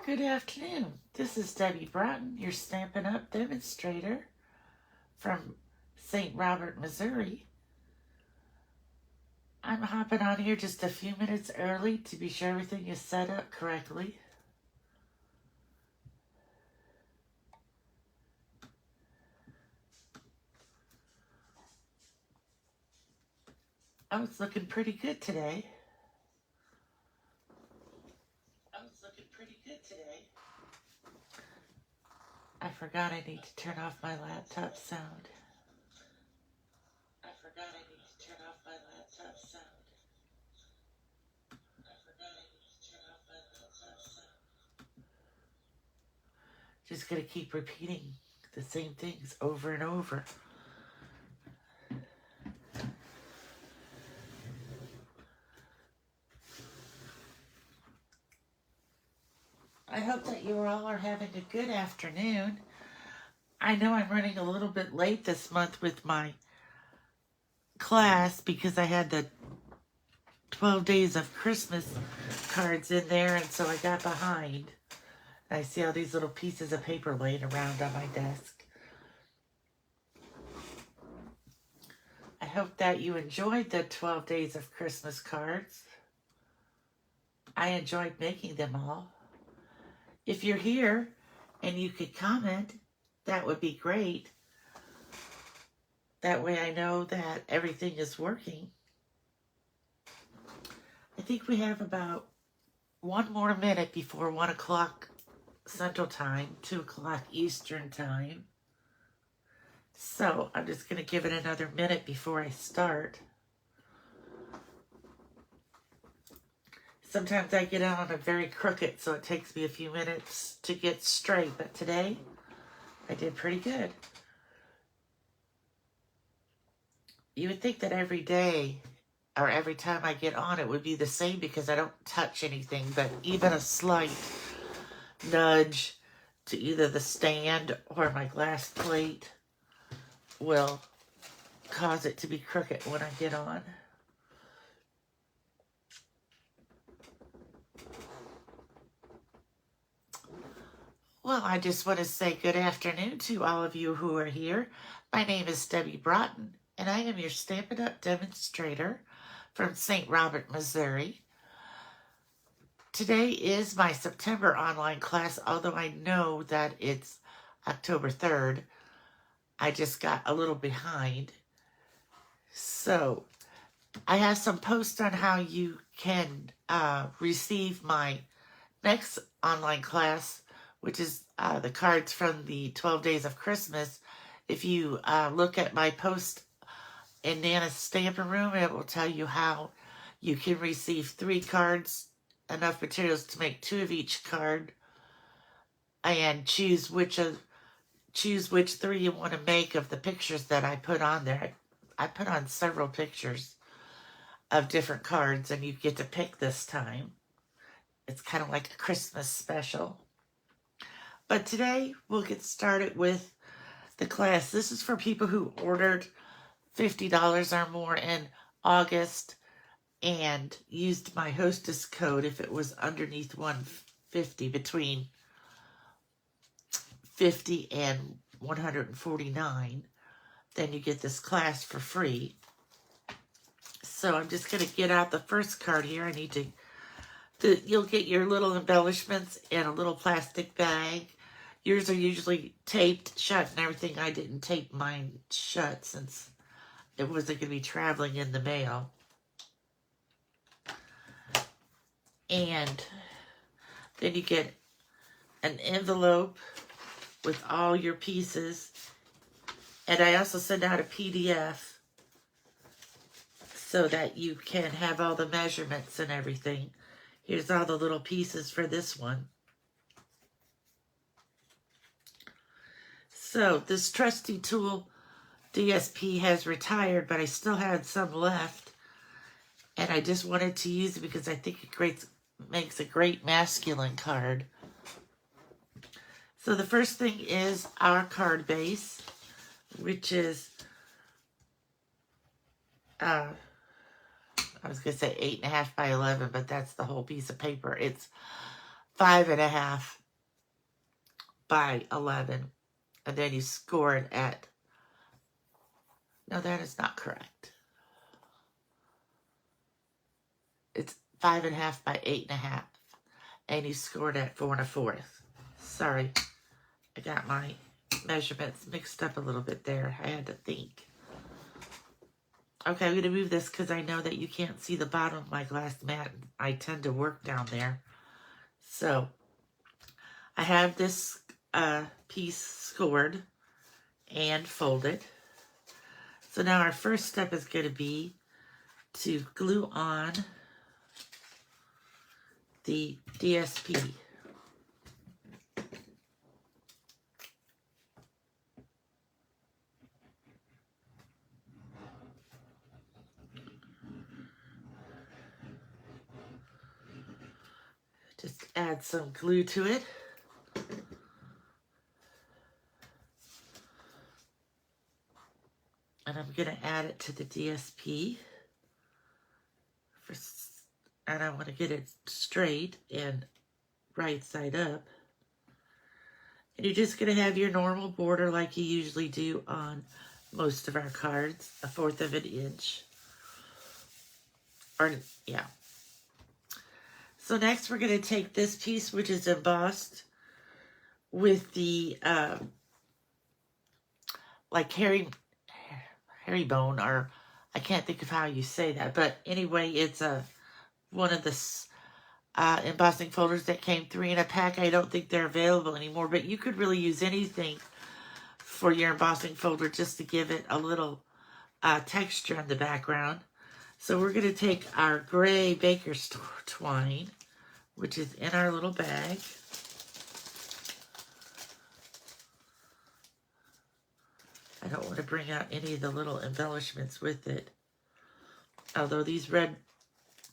Good afternoon. This is Debbie Broughton, your Stampin' Up! Demonstrator from St. Robert, Missouri. I'm hopping on here just a few minutes early to be sure everything is set up correctly. Oh, it's looking pretty good today. I forgot I need to turn off my laptop sound. Just gonna keep repeating the same things over and over. I hope that you all are having a good afternoon. I know I'm running a little bit late this month with my class because I had the 12 days of Christmas cards in there, and so I got behind. I see all these little pieces of paper laying around on my desk. I hope that you enjoyed the 12 days of Christmas cards. I enjoyed making them all. If you're here and you could comment, that would be great. That way I know that everything is working. I think we have about 1 more minute before 1 o'clock Central Time, 2 o'clock Eastern Time. So I'm just going to give it another minute before I start. Sometimes I get on a very crooked, so it takes me a few minutes to get straight. But today, I did pretty good. You would think that every day or every time I get on, it would be the same because I don't touch anything. But even a slight nudge to either the stand or my glass plate will cause it to be crooked when I get on. Well, I just want to say good afternoon to all of you who are here. My name is Debbie Broughton, and I am your Stampin' Up! Demonstrator from St. Robert, Missouri. Today is my September online class, although I know that it's October 3rd. I just got a little behind. So, I have some posts on how you can receive my next online class, which is the cards from the 12 Days of Christmas. If you look at my post in Nana's Stampin' Room, it will tell you how you can receive 3 cards, enough materials to make 2 of each card, and choose which 3 you want to make of the pictures that I put on there. I put on several pictures of different cards, and you get to pick this time. It's kind of like a Christmas special. But today, we'll get started with the class. This is for people who ordered $50 or more in August and used my hostess code if it was underneath 150, between 50 and 149. Then you get this class for free. So I'm just going to get out the first card here. I need you'll get your little embellishments in a little plastic bag. Yours are usually taped shut and everything. I didn't tape mine shut since it wasn't going to be traveling in the mail. And then you get an envelope with all your pieces. And I also send out a PDF so that you can have all the measurements and everything. Here's all the little pieces for this one. So this trusty tool DSP has retired, but I still had some left. And I just wanted to use it because I think it makes a great masculine card. So the first thing is our card base, which is, I was going to say 8.5 by 11, but that's the whole piece of paper. It's 5.5 by 11. And then you score it at, no, that is not correct. It's 5.5 by 8.5. And you scored at 4 1/4. Sorry, I got my measurements mixed up a little bit there. I had to think. Okay, I'm going to move this because I know that you can't see the bottom of my glass mat. I tend to work down there. So, I have this piece scored and folded. So now our first step is going to be to glue on the DSP. Just add some glue to it. And I'm going to add it to the DSP. And I want to get it straight and right side up. And you're just going to have your normal border like you usually do on most of our cards, 1/4 of an inch. Or, yeah. So next we're going to take this piece, which is embossed with the, like herringbone, or I can't think of how you say that. But anyway, it's one of the embossing folders that came 3 in a pack. I don't think they're available anymore, but you could really use anything for your embossing folder just to give it a little texture in the background. So we're going to take our gray baker's twine, which is in our little bag. I don't want to bring out any of the little embellishments with it. Although these red,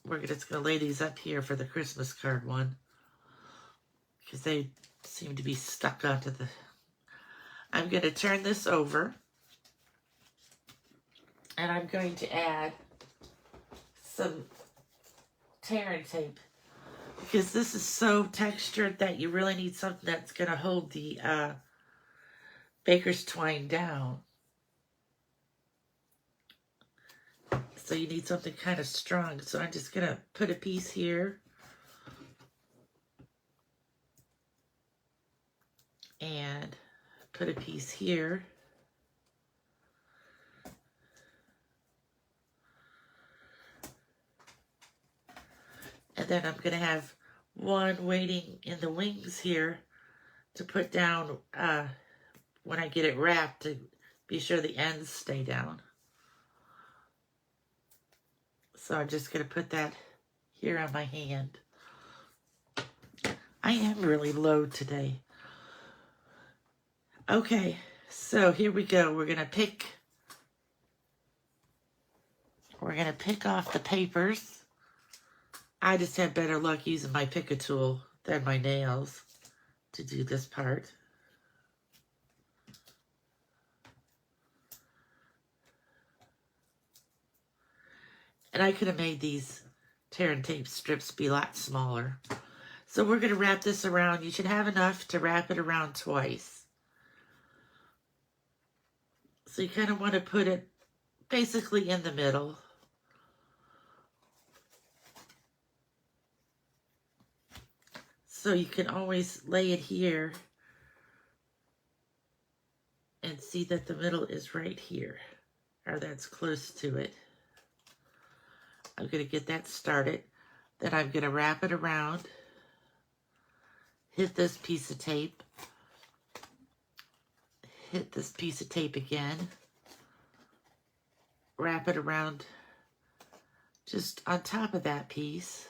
we're just going to lay these up here for the Christmas card one, because they seem to be stuck onto the... I'm going to turn this over, and I'm going to add some tear and tape, because this is so textured that you really need something that's going to hold the baker's twine down. So you need something kind of strong. So I'm just going to put a piece here. And put a piece here. And then I'm going to have one waiting in the wings here to put down when I get it wrapped, to be sure the ends stay down. So I'm just going to put that here on my hand. I am really low today. Okay, so here we go. We're going to pick off the papers. I just have better luck using my pick a tool than my nails to do this part. And I could have made these tear and tape strips be a lot smaller. So we're going to wrap this around. You should have enough to wrap it around twice. So you kind of want to put it basically in the middle. So you can always lay it here and see that the middle is right here, or that's close to it. I'm going to get that started. Then I'm going to wrap it around, hit this piece of tape, hit this piece of tape again, wrap it around just on top of that piece.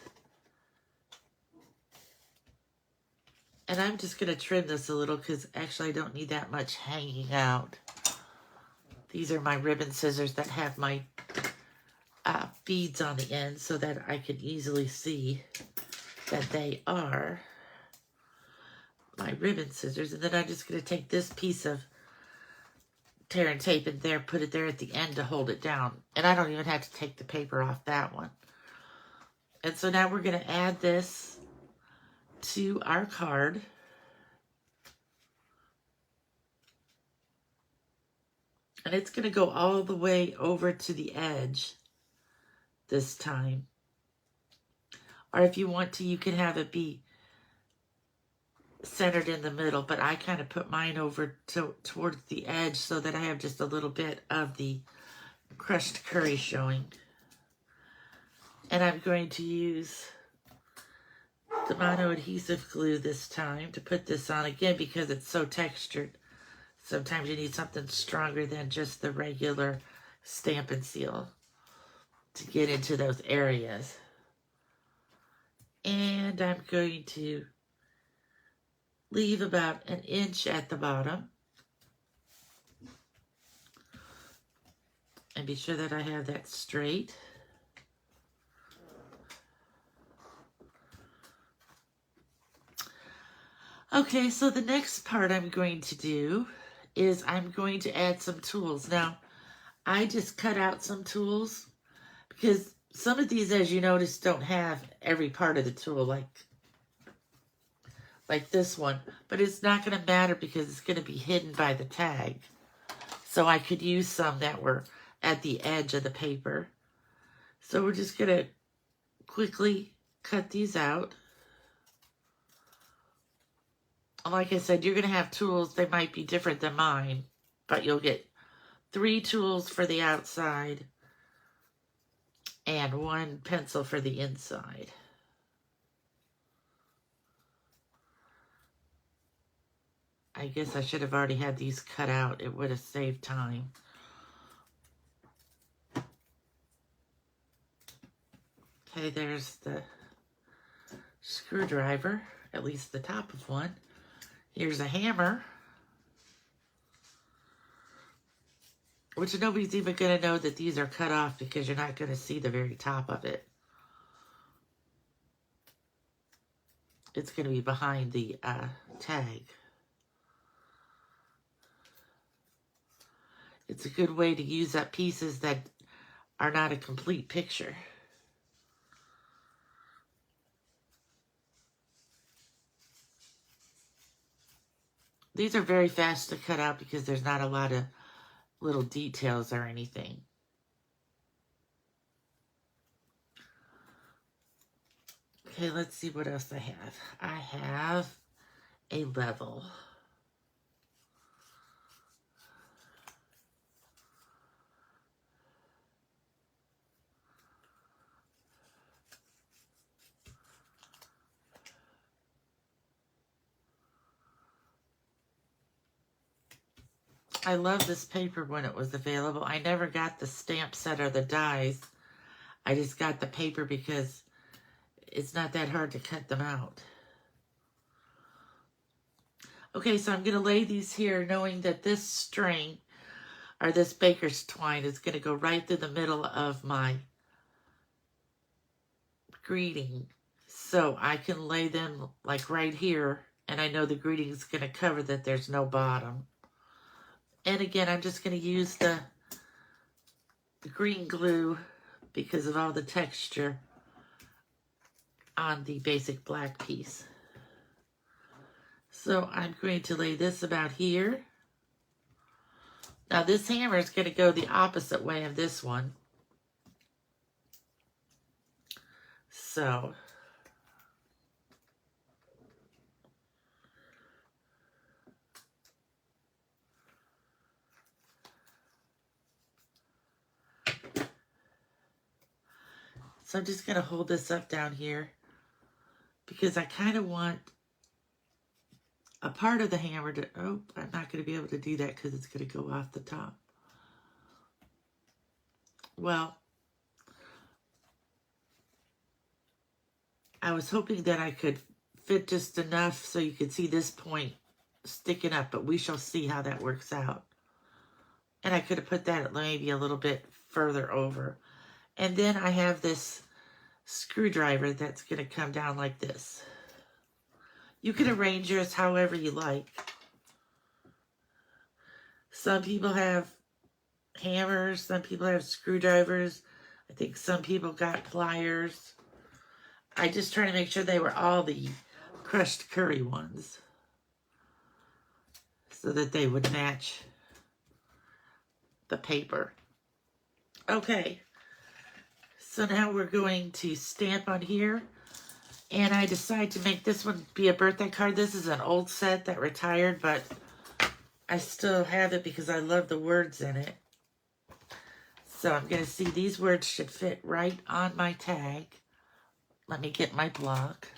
And I'm just going to trim this a little because actually I don't need that much hanging out. These are my ribbon scissors that have my beads on the end so that I can easily see that they are my ribbon scissors. And then I'm just going to take this piece of tear and tape in there, put it there at the end to hold it down. And I don't even have to take the paper off that one. And so now we're going to add this to our card. And it's going to go all the way over to the edge this time. Or if you want to, you can have it be centered in the middle, but I kind of put mine over towards the edge so that I have just a little bit of the crushed curry showing. And I'm going to use the mono adhesive glue this time to put this on again because it's so textured. Sometimes you need something stronger than just the regular Stampin' Seal to get into those areas. And I'm going to leave about an inch at the bottom. And be sure that I have that straight. Okay, so the next part I'm going to do is I'm going to add some tools. Now, I just cut out some tools because some of these, as you notice, don't have every part of the tool like this one. But it's not going to matter because it's going to be hidden by the tag. So I could use some that were at the edge of the paper. So we're just going to quickly cut these out. Like I said, you're going to have tools. They might be different than mine, but you'll get 3 tools for the outside and 1 pencil for the inside. I guess I should have already had these cut out. It would have saved time. Okay, there's the screwdriver, at least the top of one. Here's a hammer, which nobody's even going to know that these are cut off because you're not going to see the very top of it. It's going to be behind the tag. It's a good way to use up pieces that are not a complete picture. These are very fast to cut out because there's not a lot of little details or anything. Okay, let's see what else I have. I have a level. I love this paper when it was available. I never got the stamp set or the dies. I just got the paper because it's not that hard to cut them out. Okay, so I'm going to lay these here knowing that this string, or this baker's twine, is going to go right through the middle of my greeting. So I can lay them like right here, and I know the greeting is going to cover that there's no bottom. And again, I'm just going to use the green glue because of all the texture on the basic black piece. So I'm going to lay this about here. Now this hammer is going to go the opposite way of this one. So I'm just going to hold this up down here because I kind of want a part of the hammer to, oh, I'm not going to be able to do that because it's going to go off the top. Well, I was hoping that I could fit just enough so you could see this point sticking up, but we shall see how that works out. And I could have put that maybe a little bit further over. And then I have this screwdriver that's going to come down like this. You can arrange yours however you like. Some people have hammers, some people have screwdrivers. I think some people got pliers. I just try to make sure they were all the crushed curry ones so that they would match the paper. Okay, so now we're going to stamp on here, and I decided to make this one be a birthday card. This is an old set that retired, but I still have it because I love the words in it. So I'm going to see these words should fit right on my tag. Let me get my block.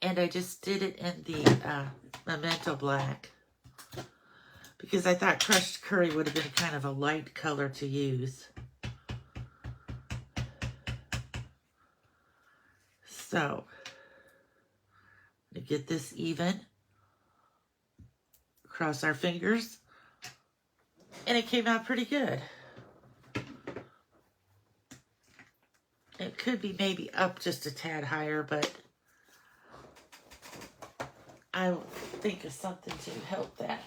And I just did it in the Memento Black because I thought crushed curry would have been kind of a light color to use. So, to get this even, cross our fingers, and it came out pretty good. It could be maybe up just a tad higher, but I'll think of something to help that.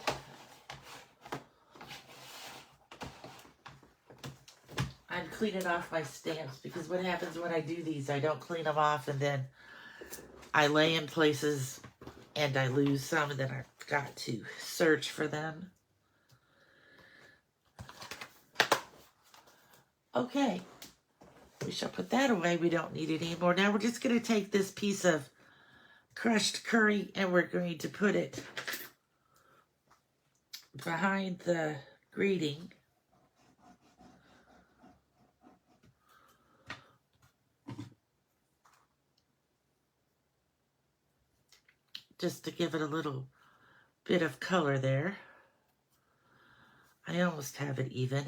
I'd clean it off my stamps because what happens when I do these, I don't clean them off and then I lay in places and I lose some and then I've got to search for them. Okay, we shall put that away. We don't need it anymore. Now we're just going to take this piece of crushed curry and we're going to put it behind the greeting. Just to give it a little bit of color there. I almost have it even.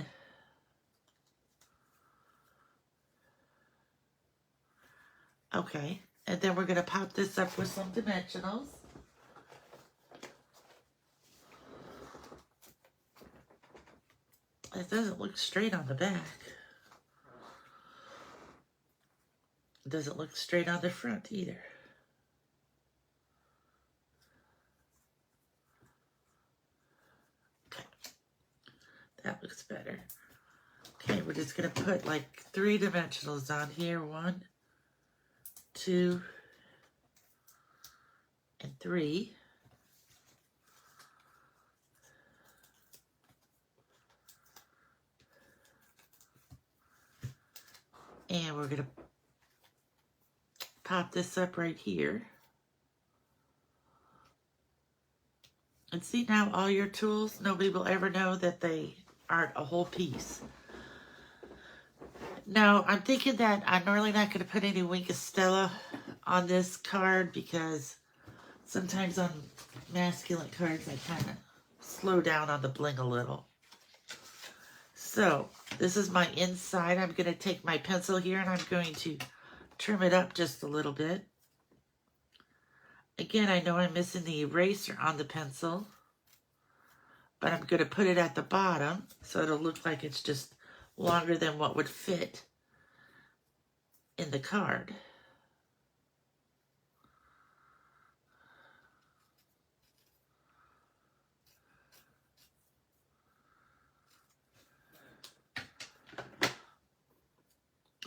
Okay, and then we're going to pop this up with some dimensionals. It doesn't look straight on the back. It doesn't look straight on the front either. Okay, that looks better. Okay, we're just going to put like 3 dimensionals on here. 1, 2, and 3. And we're going to pop this up right here. And see now all your tools, nobody will ever know that they aren't a whole piece. Now, I'm thinking that I'm really not going to put any Wink of Stella on this card because sometimes on masculine cards I kind of slow down on the bling a little. So, this is my inside. I'm going to take my pencil here and I'm going to trim it up just a little bit. Again, I know I'm missing the eraser on the pencil, but I'm going to put it at the bottom so it'll look like it's just longer than what would fit in the card.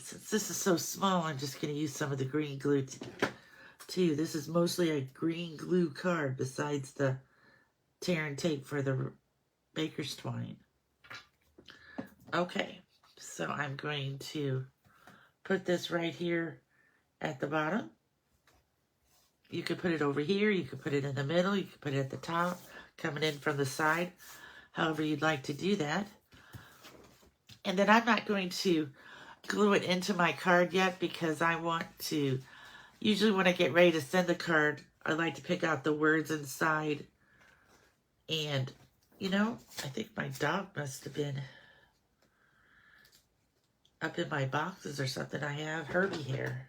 Since this is so small, I'm just going to use some of the green glue too. This is mostly a green glue card besides the tear and tape for the baker's twine. Okay, so I'm going to put this right here at the bottom. You could put it over here, you could put it in the middle, you could put it at the top, coming in from the side, however you'd like to do that. And then I'm not going to glue it into my card yet because I want to, usually when I get ready to send the card, I like to pick out the words inside. And, you know, I think my dog must have been up in my boxes or something. I have Herbie here.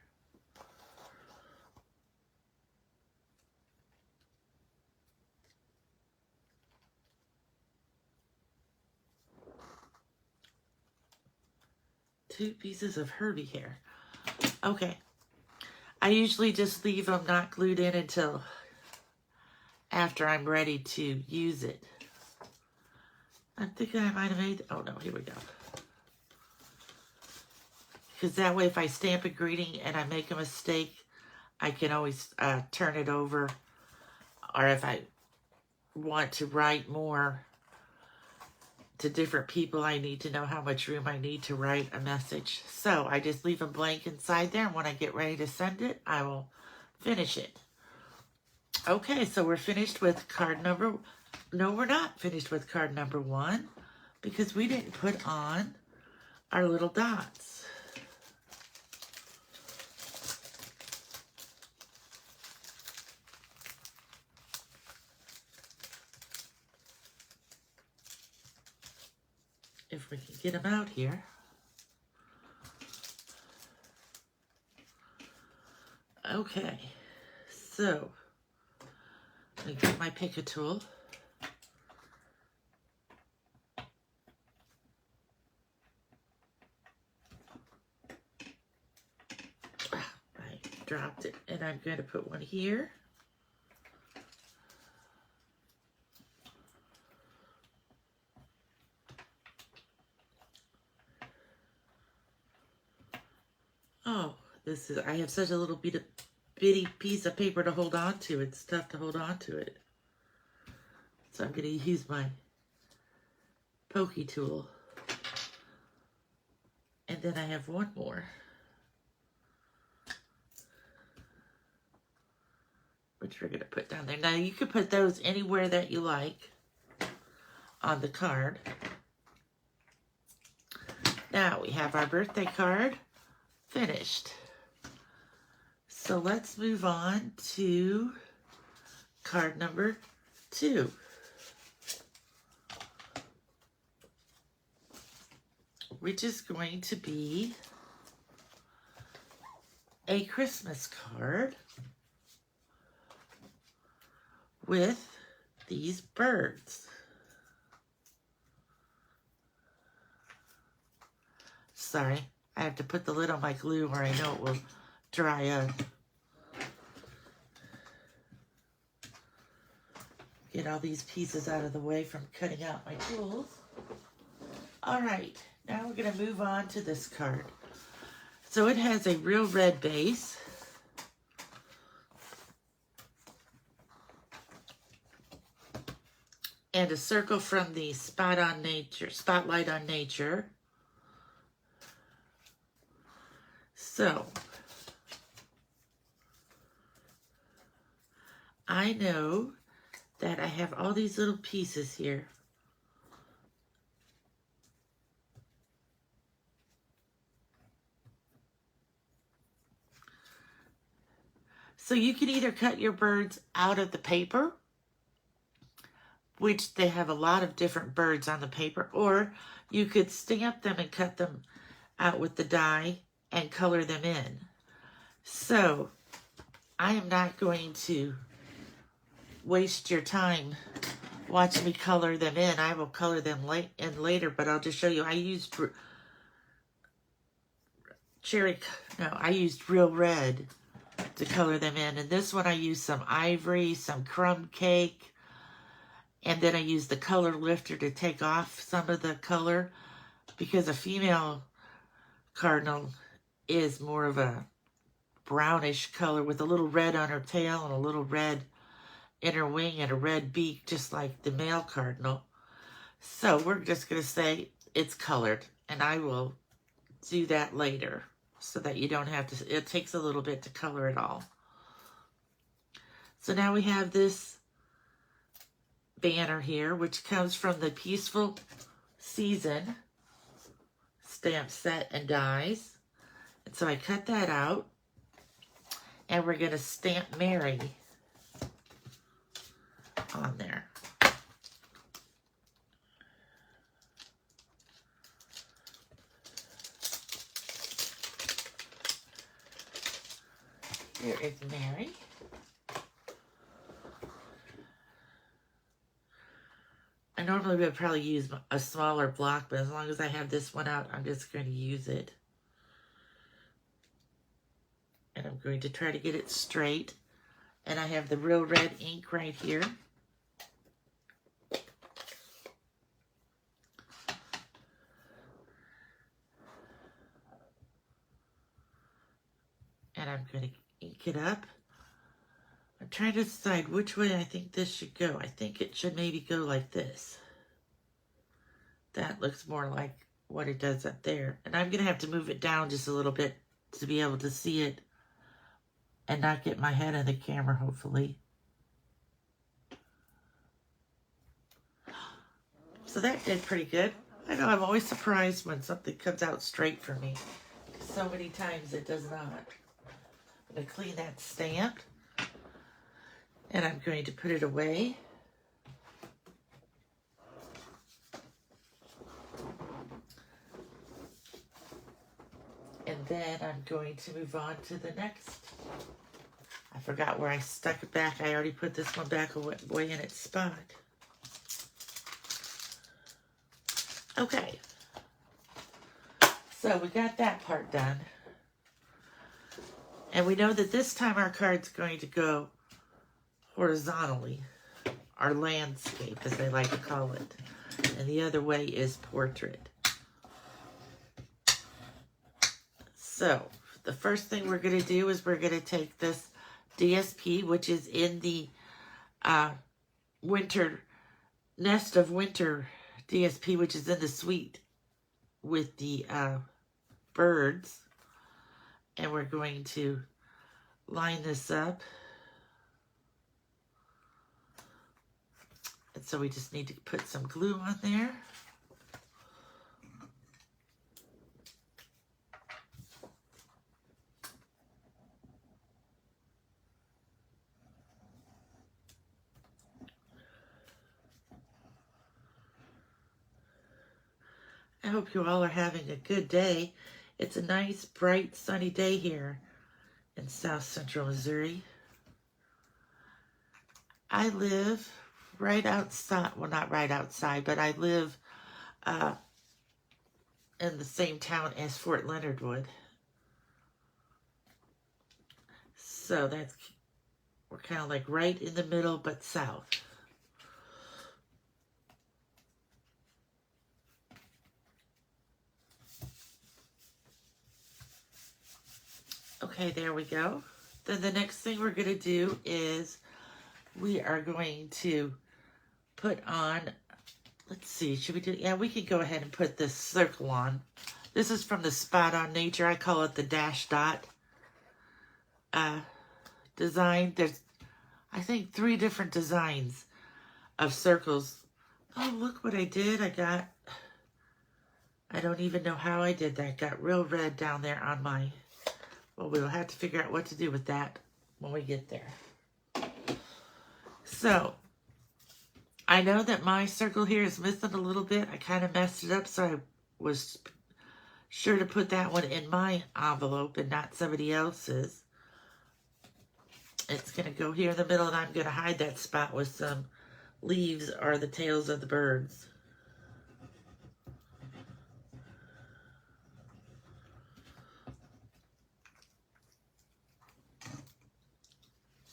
Two pieces of Herbie hair. Okay. I usually just leave them not glued in until after I'm ready to use it. I'm thinking I might have made... Oh, no. Here we go. because that way if I stamp a greeting and I make a mistake, I can always turn it over. Or if I want to write more to different people, I need to know how much room I need to write a message. So I just leave them blank inside there, and when I get ready to send it, I will finish it. Okay, so we're finished with card number... No, we're not finished with card number 1 because we didn't put on our little dots. If we can get them out here. Okay, so let me get my Pick-a tool. I dropped it, and I'm going to put one here. Oh, I have such a little bitty piece of paper to hold on to. It's tough to hold on to it. So I'm going to use my pokey tool. And then I have one more, which we're going to put down there. Now you can put those anywhere that you like on the card. Now we have our birthday card finished. So let's move on to card number 2. Which is going to be a Christmas card with these birds. Sorry, I have to put the lid on my glue where I know it will dry up. Get all these pieces out of the way from cutting out my tools. All right, now we're going to move on to this card. So it has a real red base. And a circle from the Spotlight on Nature. So, I know that I have all these little pieces here. So you can either cut your birds out of the paper, which they have a lot of different birds on the paper, or you could stamp them and cut them out with the die and color them in. So I am not going to waste your time watching me color them in. I will color them in later, but I'll just show you. I used real red to color them in. And this one I used some ivory, some crumb cake, and then I used the color lifter to take off some of the color because a female cardinal is more of a brownish color with a little red on her tail and a little red in her wing and a red beak, just like the male cardinal. So we're just going to say it's colored, and I will do that later so that you don't have to, it takes a little bit to color it all. So now we have this banner here, which comes from the Peaceful Season stamp set and dies. And so I cut that out, and we're going to stamp Mary on there. Here is Mary. I normally would probably use a smaller block, but as long as I have this one out, I'm just going to use it. And I'm going to try to get it straight. And I have the real red ink right here. I'm going to ink it up. I'm trying to decide which way I think this should go. I think it should maybe go like this. That looks more like what it does up there. And I'm going to have to move it down just a little bit to be able to see it and not get my head in the camera, hopefully. So that did pretty good. I know I'm always surprised when something comes out straight for me. So many times it does not. I'm going to clean that stamp. And I'm going to put it away. And then I'm going to move on to the next. I forgot where I stuck it back. I already put this one back away in its spot. Okay. So we got that part done. And we know that this time our card's going to go horizontally, our landscape, as they like to call it. And the other way is portrait. So the first thing we're going to do is we're going to take this DSP, which is in the Nest of Winter DSP, which is in the suite with the birds. And we're going to line this up. And so we just need to put some glue on there. I hope you all are having a good day. It's a nice, bright, sunny day here in South Central Missouri. I live right outside, well, not right outside, but I live in the same town as Fort Leonard Wood. So we're kind of like right in the middle, but south. Okay, there we go. Then the next thing we're going to do is we are going to put on, let's see, should we do, yeah, we can go ahead and put this circle on. This is from the Spot on Nature. I call it the dash dot design. There's, I think, 3 different designs of circles. Oh, look what I did. I don't even know how I did that. Got real red down there on my, well, we'll have to figure out what to do with that when we get there. So, I know that my circle here is missing a little bit. I kind of messed it up, so I was sure to put that one in my envelope and not somebody else's. It's going to go here in the middle, and I'm going to hide that spot with some leaves or the tails of the birds.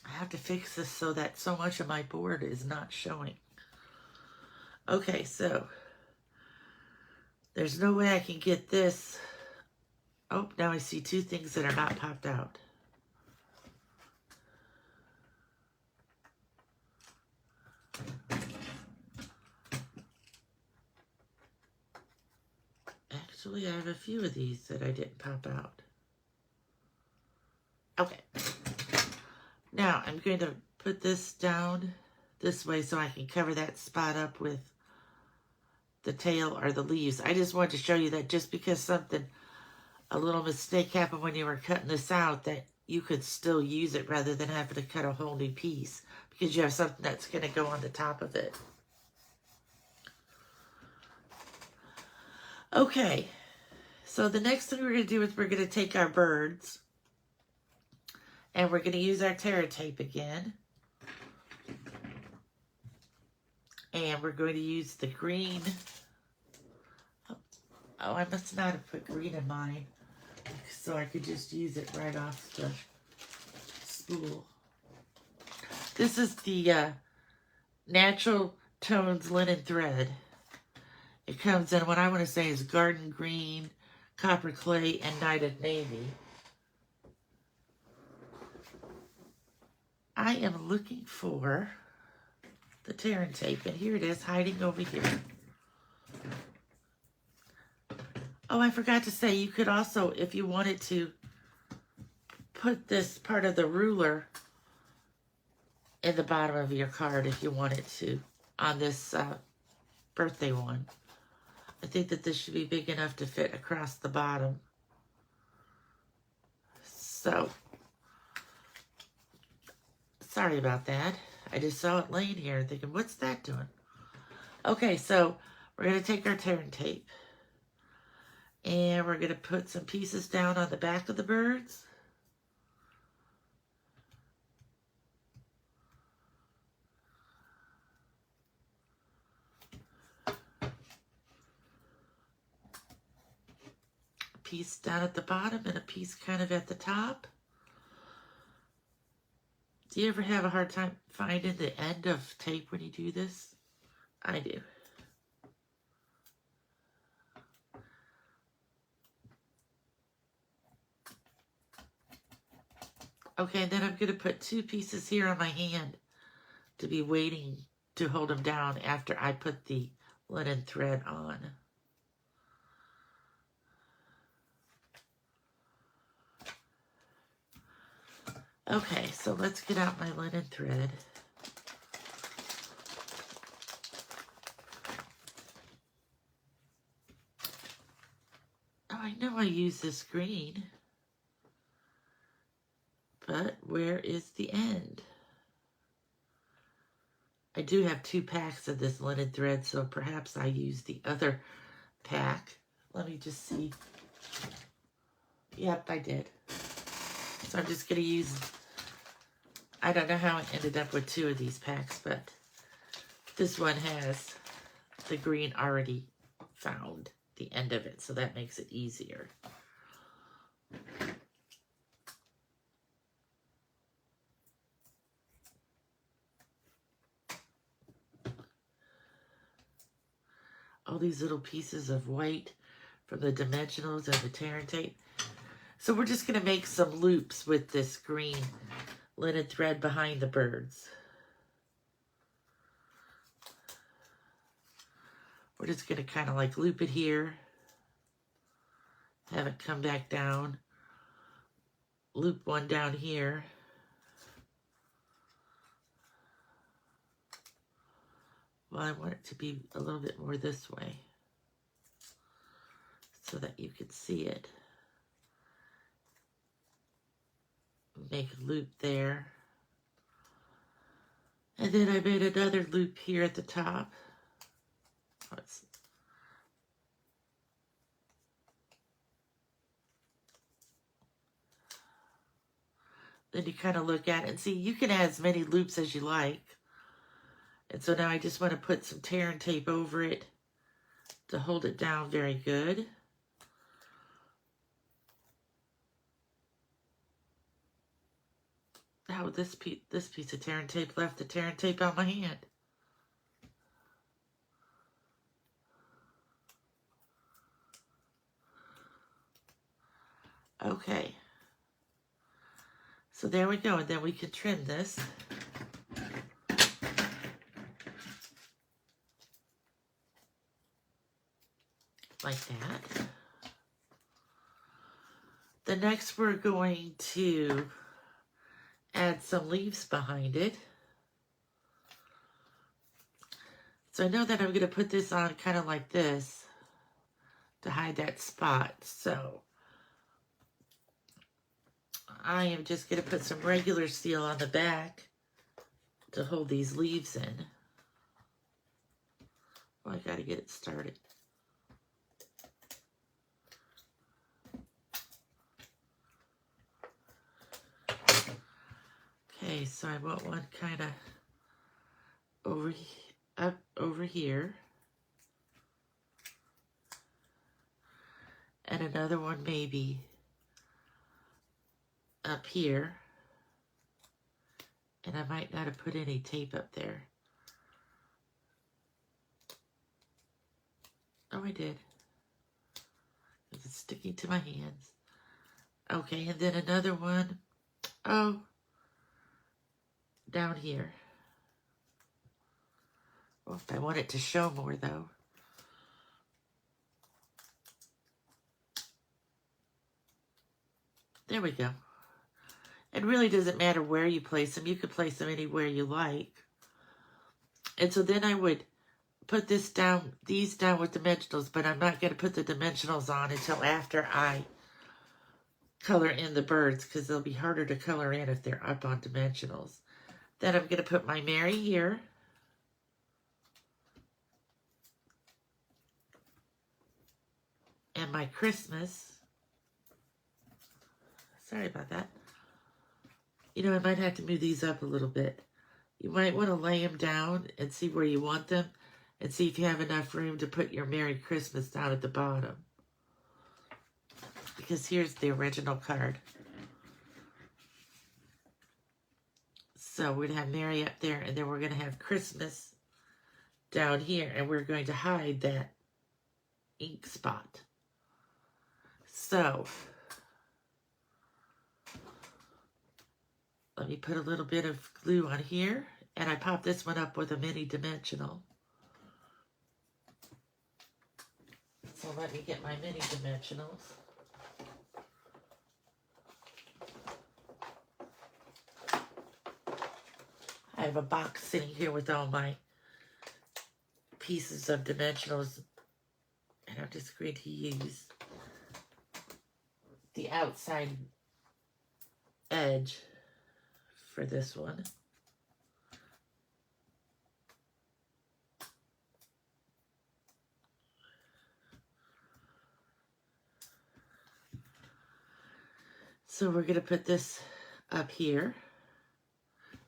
I have to fix this so that so much of my board is not showing. Okay, so there's no way I can get this. Oh, now I see 2 things that are not popped out. Actually, I have a few of these that I didn't pop out. Okay. Now, I'm going to put this down this way so I can cover that spot up with the tail or the leaves. I just wanted to show you that just because a little mistake happened when you were cutting this out, that you could still use it rather than having to cut a whole new piece, because you have something that's going to go on the top of it. Okay, so the next thing we're going to do is we're going to take our birds and we're going to use our Terra tape again. And we're going to use the green. Oh, I must not have put green in mine, so I could just use it right off the spool. This is the Natural Tones linen thread. It comes in what I want to say is garden green, copper clay, and knighted navy. I am looking for the tearing tape, and here it is, hiding over here. Oh, I forgot to say, you could also, if you wanted to, put this part of the ruler in the bottom of your card if you wanted to, on this birthday one. I think that this should be big enough to fit across the bottom. So, sorry about that. I just saw it laying here thinking, what's that doing? Okay, so we're going to take our tearing tape. And we're going to put some pieces down on the back of the birds. A piece down at the bottom and a piece kind of at the top. Do you ever have a hard time finding the end of tape when you do this? I do. Okay, and then I'm going to put two pieces here on my hand to be waiting to hold them down after I put the linen thread on. Okay, so let's get out my linen thread. Oh, I know I use this green. But where is the end? I do have 2 packs of this linen thread, so perhaps I use the other pack. Let me just see. Yep, I did. So I'm just going to use, I don't know how I ended up with 2 of these packs, but this one has the green already found, the end of it, so that makes it easier. All these little pieces of white from the dimensionals and the tearing tape. So we're just going to make some loops with this green linen thread behind the birds. We're just going to kind of like loop it here, have it come back down, loop one down here, well, I want it to be a little bit more this way so that you can see it. Make a loop there. And then I made another loop here at the top. Then you kind of look at it and see, you can add as many loops as you like. And so now I just want to put some tearing tape over it to hold it down very good. Oh, this piece of tearing tape left the tearing tape on my hand. Okay. So there we go, and then we can trim this. Like that. The next we're going to add some leaves behind it. So I know that I'm going to put this on kind of like this to hide that spot. So I am just going to put some regular steel on the back to hold these leaves in. Well, I got to get it started. Okay, so I want one kind of up over here. And another one maybe up here. And I might not have put any tape up there. Oh, I did. It's sticking to my hands. Okay, and then another one. Oh, down here. Well, if I want it to show more, though. There we go. It really doesn't matter where you place them. You could place them anywhere you like. And so then I would put these down with dimensionals, but I'm not going to put the dimensionals on until after I color in the birds, because they'll be harder to color in if they're up on dimensionals. Then I'm going to put my Mary here. And my Christmas. Sorry about that. You know, I might have to move these up a little bit. You might want to lay them down and see where you want them and see if you have enough room to put your Merry Christmas down at the bottom. Because here's the original card. So we're going to have Mary up there, and then we're going to have Christmas down here, and we're going to hide that ink spot. So let me put a little bit of glue on here, and I pop this one up with a mini dimensional. So let me get my mini dimensionals. I have a box sitting here with all my pieces of dimensionals, and I'm just going to use the outside edge for this one. So we're going to put this up here.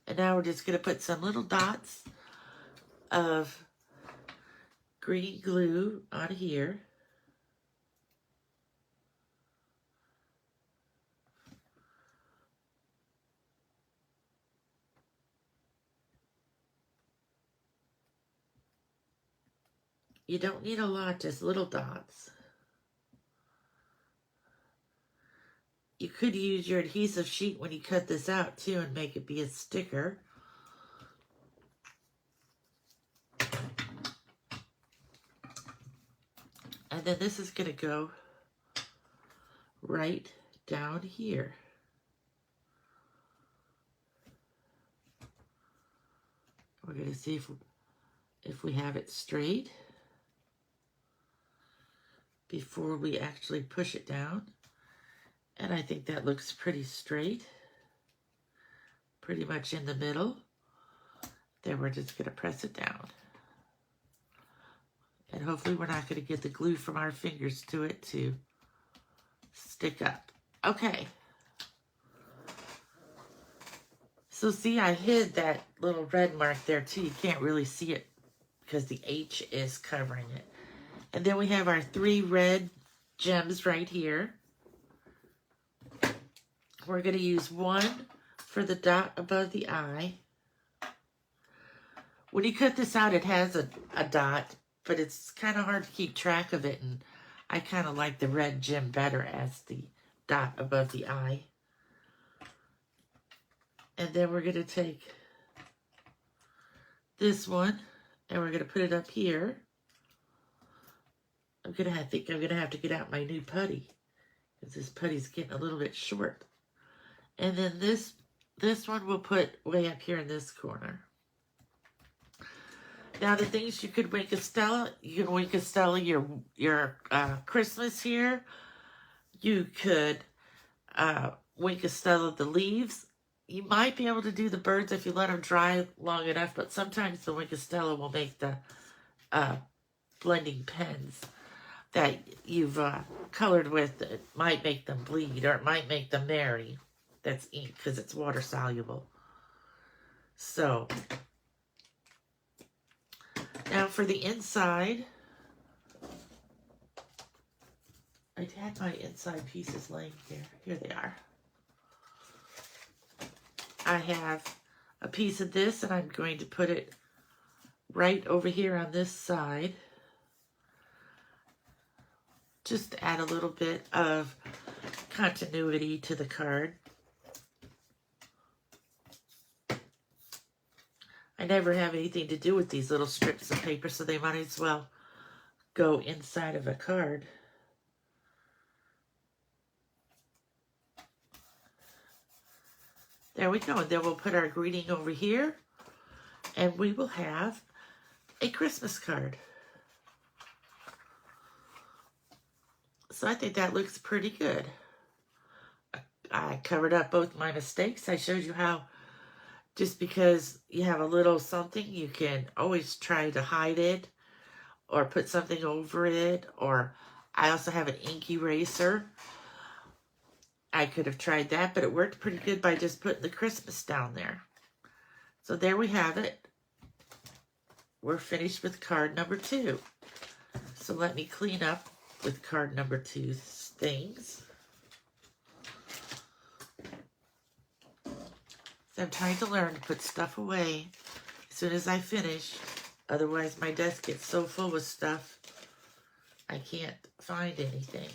And now we're just going to put some little dots of green glue on here. You don't need a lot, just little dots. You could use your adhesive sheet when you cut this out too and make it be a sticker. And then this is going to go right down here. We're going to see if we have it straight before we actually push it down. And I think that looks pretty straight, pretty much in the middle. Then we're just going to press it down. And hopefully we're not going to get the glue from our fingers to it to stick up. Okay. So see, I hid that little red mark there too. You can't really see it because the H is covering it. And then we have our 3 red gems right here. We're going to use 1 for the dot above the eye. When you cut this out, it has a dot, but it's kind of hard to keep track of it, and I kind of like the red gem better as the dot above the eye. And then we're going to take this one, and we're going to put it up here. I think I'm going to have to get out my new putty, because this putty's getting a little bit short. And then this one we'll put way up here in this corner. Now the things you could Wink of Stella, you can Wink of Stella your Christmas here. You could Wink of Stella the leaves. You might be able to do the birds if you let them dry long enough, but sometimes the Wink of Stella will make the blending pens that you've colored with. It might make them bleed, or it might make them merry. That's ink because it's water soluble. So now for the inside, I had my inside pieces laying here. Here they are. I have a piece of this, and I'm going to put it right over here on this side. Just to add a little bit of continuity to the card. never have anything to do with these little strips of paper, so they might as well go inside of a card. There we go. And then we'll put our greeting over here, and we will have a Christmas card. So I think that looks pretty good. I covered up both my mistakes. I showed you how just because you have a little something, you can always try to hide it or put something over it. Or I also have an ink eraser. I could have tried that, but it worked pretty good by just putting the Christmas down there. So there we have it. We're finished with card number 2. So let me clean up with card number 2's things. So I'm trying to learn to put stuff away as soon as I finish. Otherwise, my desk gets so full with stuff, I can't find anything.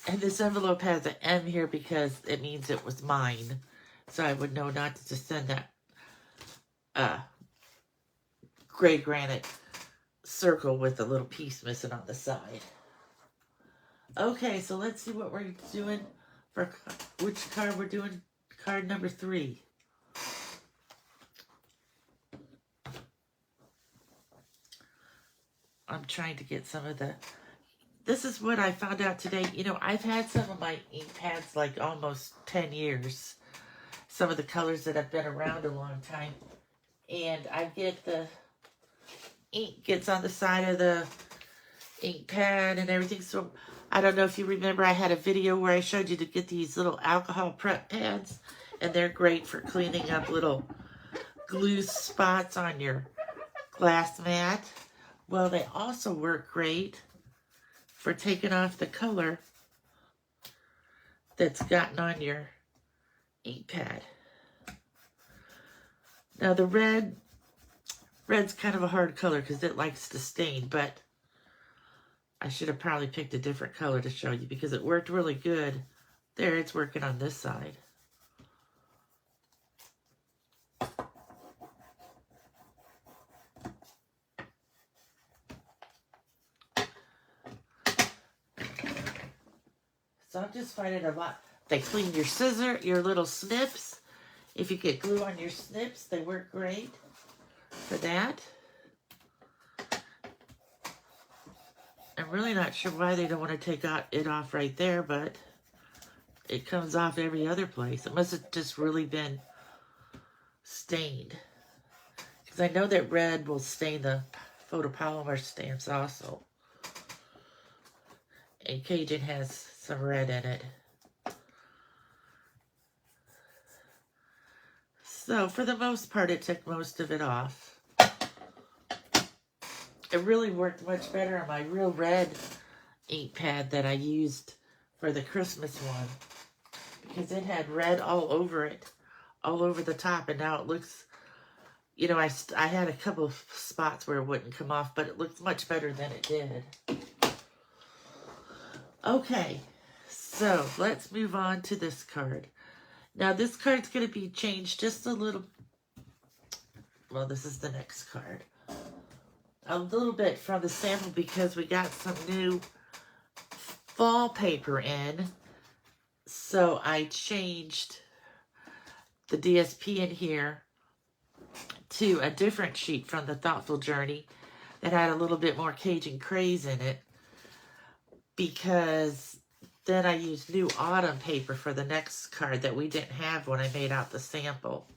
And this envelope has an M here because it means it was mine. So I would know not to send that gray granite circle with a little piece missing on the side. Okay, so let's see what we're doing for which card we're doing. Card number 3. I'm trying to get some of the... This is what I found out today. You know, I've had some of my ink pads like almost 10 years. Some of the colors that have been around a long time. And I get the ink gets on the side of the ink pad and everything. So I don't know if you remember, I had a video where I showed you to get these little alcohol prep pads. And they're great for cleaning up little glue spots on your glass mat. Well, they also work great for taking off the color that's gotten on your ink pad. Now the red's kind of a hard color because it likes to stain, but I should have probably picked a different color to show you because it worked really good. There, it's working on this side. So I'm just finding a lot. They clean your scissor, your little snips. If you get glue on your snips, they work great for that. I'm really not sure why they don't want to take it off right there, but it comes off every other place. It must have just really been stained. Because I know that red will stain the photopolymer stamps also. And Cajun has some red in it. So for the most part, it took most of it off. It really worked much better on my real red ink pad that I used for the Christmas one. Because it had red all over it. All over the top. And now it looks, you know, I had a couple of spots where it wouldn't come off. But it looks much better than it did. Okay. So let's move on to this card. Now this card's going to be changed just a little. Well, this is the next card. A little bit from the sample because we got some new fall paper in. So I changed the DSP in here to a different sheet from the Thoughtful Journey that had a little bit more Cajun Craze in it. Because then I used new autumn paper for the next card that we didn't have when I made out the sample.